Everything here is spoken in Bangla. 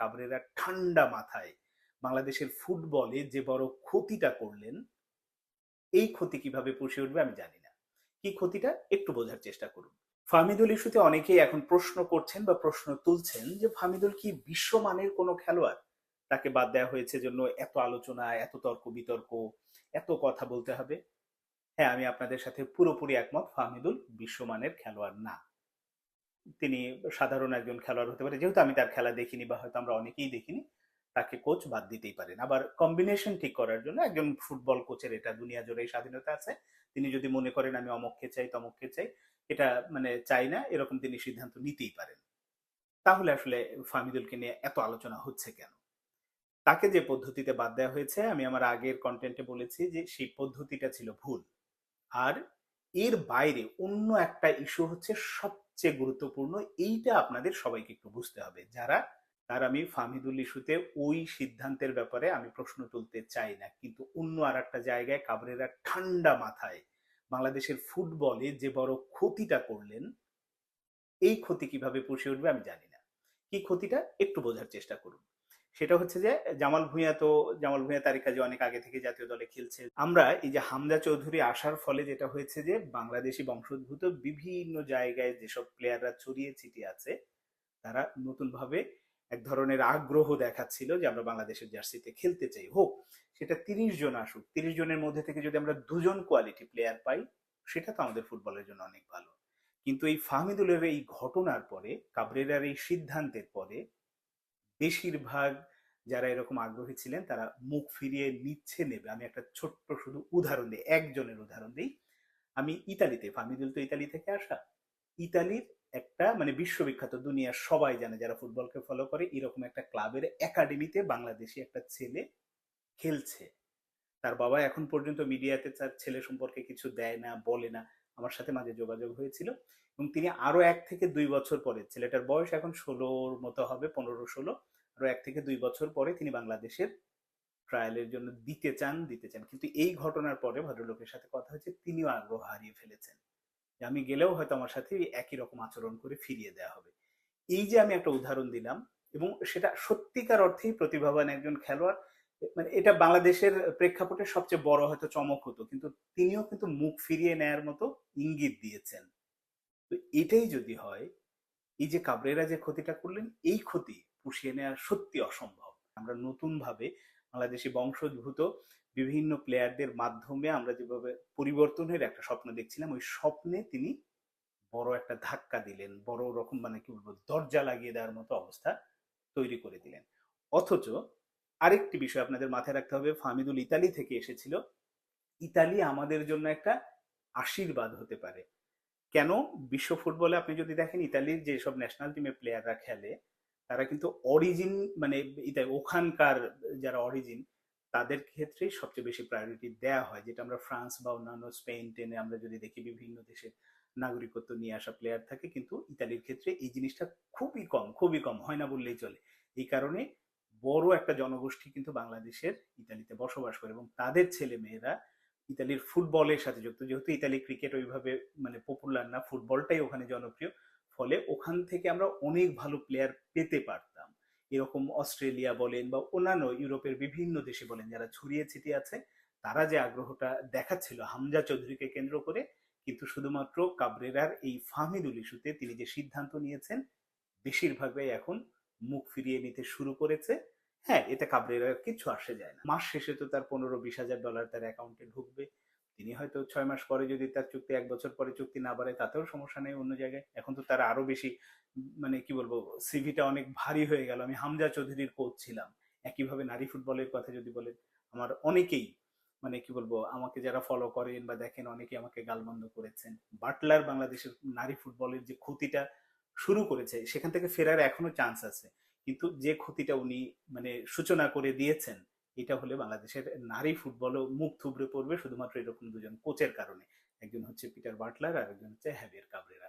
কাবরেরা ঠান্ডা মাথায় বাংলাদেশের ফুটবলে যে বড় ক্ষতিটা করলেন, এই ক্ষতি কিভাবে পুষিয়ে উঠবে আমি জানি না। কি ক্ষতিটা একটু বোঝার চেষ্টা করুন। ফাহমিদুল ইস্যুতে অনেকেই এখন প্রশ্ন করছেন বা প্রশ্ন তুলছেন যে ফাহমিদুল কি বিশ্বমানের কোনো খেলোয়াড়? তাকে বাদ দেওয়া হয়েছে জন্য এত আলোচনা, এত তর্ক বিতর্ক, এত কথা বলতে হবে। হ্যাঁ, আমি আপনাদের সাথে পুরোপুরি একমত। ফাহমিদুল বিশ্বমানের খেলোয়াড় না। তিনি সাধারণ একজন খেলোয়াড় হতে পারে, যেহেতু আমি তার খেলা দেখিনি বা হয়তো আমরা অনেকেই দেখিনি, তাকে কোচ বাদ দিতেই পারেন। আবার কম্বিনেশন ঠিক করার জন্য একজন ফুটবল কোচের এটা দুনিয়া জুড়েই স্বাধীনতা আছে। তিনি যদি মনে করেন আমি অমুককে চাই তমুককে চাই, এটা মানে চাই না এরকম তিনি সিদ্ধান্ত নিতেই পারেন। তাহলে আসলে ফাহমিদুলকে নিয়ে এত আলোচনা হচ্ছে কেন? তাকে যে পদ্ধতিতে বাদ দেওয়া হয়েছে, আমি আমার আগের কন্টেন্টে বলেছি যে সেই পদ্ধতিটা ছিল ভুল। আর এর বাইরে অন্য একটা ইস্যু হচ্ছে সবচেয়ে গুরুত্বপূর্ণ। এইটা আপনাদের সবাইকে একটু বুঝতে হবে, যারা তার আমি ফাহমিদুল ইস্যুতে ওই সিদ্ধান্তের ব্যাপারে আমি প্রশ্ন তুলতে চাই না, কিন্তু অন্য আর একটা জায়গায় কাবরেরা ঠান্ডা মাথায় বাংলাদেশের ফুটবলে যে বড় ক্ষতিটা করলেন, এই ক্ষতি কিভাবে পুষিয়ে উঠবে আমি জানি না। কি ক্ষতিটা একটু বোঝার চেষ্টা করুন। সেটা হচ্ছে যে জামাল ভুঁইয়া তারিক কাজী অনেক আগে থেকে জাতীয় দলে খেলছে। আমরা এই যে হামজা চৌধুরী আসার ফলে যেটা হয়েছে যে বাংলাদেশি বংশোদ্ভূত বিভিন্ন জায়গায় যেসব প্লেয়াররা ছড়িয়ে ছিটিয়ে আছে, তারা নতুন ভাবে এক ধরনের আগ্রহ দেখাচ্ছিল যে আমরা বাংলাদেশের জার্সিতে খেলতে চাই। হোক সেটা 30 জন আসুক, 30 জনের মধ্যে থেকে যদি আমরা দুজন কোয়ালিটি প্লেয়ার পাই, সেটা তো আমাদের ফুটবলের জন্য অনেক ভালো। কিন্তু এই ফাহমিদুলের এই ঘটনার পরে, কাবরেরার এই সিদ্ধান্তের পরে বেশিরভাগ যারা এরকম আগ্রহী ছিলেন তারা মুখ ফিরিয়ে নেবে। আমি একটা ছোট্ট শুধু উদাহরণ দিই, একজনের উদাহরণ দিই। আমি ইতালিতে, ফাহমিদুল তো ইতালি থেকে আসা, ইতালির একটা মানে বিশ্ববিখ্যাত, দুনিয়ার সবাই জানে যারা ফুটবলকে ফলো করে, এরকম একটা ক্লাবের একাডেমিতে বাংলাদেশি একটা ছেলে খেলছে। তার বাবা এখন পর্যন্ত মিডিয়াতে তার ছেলে সম্পর্কে কিছু দেয় না, বলে না। আমার সাথে মাঝে যোগাযোগ হয়েছিল এবং তিনি আরো 1 থেকে 2 বছর পরে, ছেলেটার বয়স এখন 16-র মতো হবে, 15-16, আরো 1 থেকে 2 বছর পরে তিনি বাংলাদেশের ট্রায়ালের জন্য দিতে চান। কিন্তু এই ঘটনার পরে ভদ্রলোকের সাথে কথা হয়েছে, তিনিও আগ্রহ হারিয়ে ফেলেছেন যে আমি গেলেও হয়তো আমার সাথে একই রকম আচরণ করে ফিরিয়ে দেওয়া হবে। এই যে আমি একটা উদাহরণ দিলাম, এবং সেটা সত্যিকার অর্থেই প্রতিভাবান একজন খেলোয়াড়, মানে এটা বাংলাদেশের প্রেক্ষাপটে সবচেয়ে বড় হয়তো চমক হতো, কিন্তু তিনিও কিন্তু মুখ ফিরিয়ে নেয়ার মতো ইঙ্গিত দিয়েছেন। তো এটাই যদি হয়, এই যে কাবরেরা যে ক্ষতিটা করলেন, এই ক্ষতি পুষিয়ে নেওয়া সত্যি অসম্ভব। আমরা নতুন ভাবে বাংলাদেশি বংশোদ্ভূত বিভিন্ন প্লেয়ারদের মাধ্যমে আমরা যেভাবে পরিবর্তনের একটা স্বপ্ন দেখছিলাম, ওই স্বপ্নে তিনি বড় একটা ধাক্কা দিলেন, বড় রকম মানে কি বলবো দরজা লাগিয়ে দেওয়ার মতো অবস্থা তৈরি করে দিলেন। অথচ আরেকটি বিষয় আপনাদের মাথায় রাখতে হবে, ফাহমিদুল ইতালি থেকে এসেছিল। ইতালি আমাদের জন্য একটা আশীর্বাদ হতে পারে। কেন? বিশ্ব ফুটবলে আপনি যদি দেখেন ইতালির যেসব ন্যাশনাল টিমে প্লেয়াররা খেলে, তারা কিন্তু অরিজিন মানে ওখানকার যারা অরিজিন, তাদের ক্ষেত্রেই সবচেয়ে বেশি প্রায়োরিটি দেওয়া হয়, যেটা আমরা ফ্রান্স বা অন্যান্য স্পেন টেনে আমরা যদি দেখি বিভিন্ন দেশের নাগরিকত্ব নিয়ে আসা প্লেয়ার থাকে, কিন্তু ইতালির ক্ষেত্রে এই জিনিসটা খুবই কম হয় না বললেই চলে। এই কারণে বড় একটা জনগোষ্ঠী কিন্তু বাংলাদেশের ইতালিতে বসবাস করে এবং তাদের ছেলে মেয়েরা ইতালির ফুটবলের সাথে যুক্ত। যেহেতু ইতালি ক্রিকেট ওইভাবে মানে পপুলার না, ফুটবলটাই ওখানে জনপ্রিয়, ফলে ওখান থেকে আমরা অনেক ভালো প্লেয়ার পেতে পারতাম। এরকম অস্ট্রেলিয়া বলেন বা অন্যান্য ইউরোপের বিভিন্ন দেশে বলেন, যারা ছড়িয়ে ছিটিয়ে আছে, তারা যে আগ্রহটা দেখাচ্ছিল হামজা চৌধুরীকে কেন্দ্র করে, কিন্তু শুধুমাত্র কাবরেরার এই ফাহমিদুল ইস্যুতে তিনি যে সিদ্ধান্ত নিয়েছেন, বেশিরভাগই এখন মুখ ফিরিয়ে নিতে শুরু করেছে। হ্যাঁ, এতে কাবরেরার কিছু আসে যায় না। মাস শেষে তো তার 15-20 হাজার ডলার তার অ্যাকাউন্টে ঢুকবে। তিনি হয়তো 6 মাস পরে যদি তার চুক্তি, 1 বছর পরে চুক্তি না বাড়ে, তাতেও সমস্যা নেই অন্য জায়গায়। এখন তো তার আরো বেশি মানে কি বলবো, সিভিটা অনেক ভারী হয়ে গেল। আমি হামজা চৌধুরীর কোচ ছিলাম। একইভাবে নারী ফুটবলের কথা যদি বলেন, আমার অনেকেই মানে কি বলবো, আমাকে যারা ফলো করেন বা দেখেন, অনেকেই আমাকে গালমন্দ করেছেন। বাটলার বাংলাদেশের নারী ফুটবলের যে ক্ষতিটা শুরু করেছে, সেখান থেকে ফেরার এখনো চান্স আছে। কিন্তু যে ক্ষতিটা উনি মানে সূচনা করে দিয়েছেন, এটা হলে বাংলাদেশের নারী ফুটবলও মুখ থুবড়ে পড়বে শুধুমাত্র এরকম দুজন কোচের কারণে। একজন হচ্ছে পিটার বাটলার আর একজন হচ্ছে হ্যাভিয়ার কাবরেরা।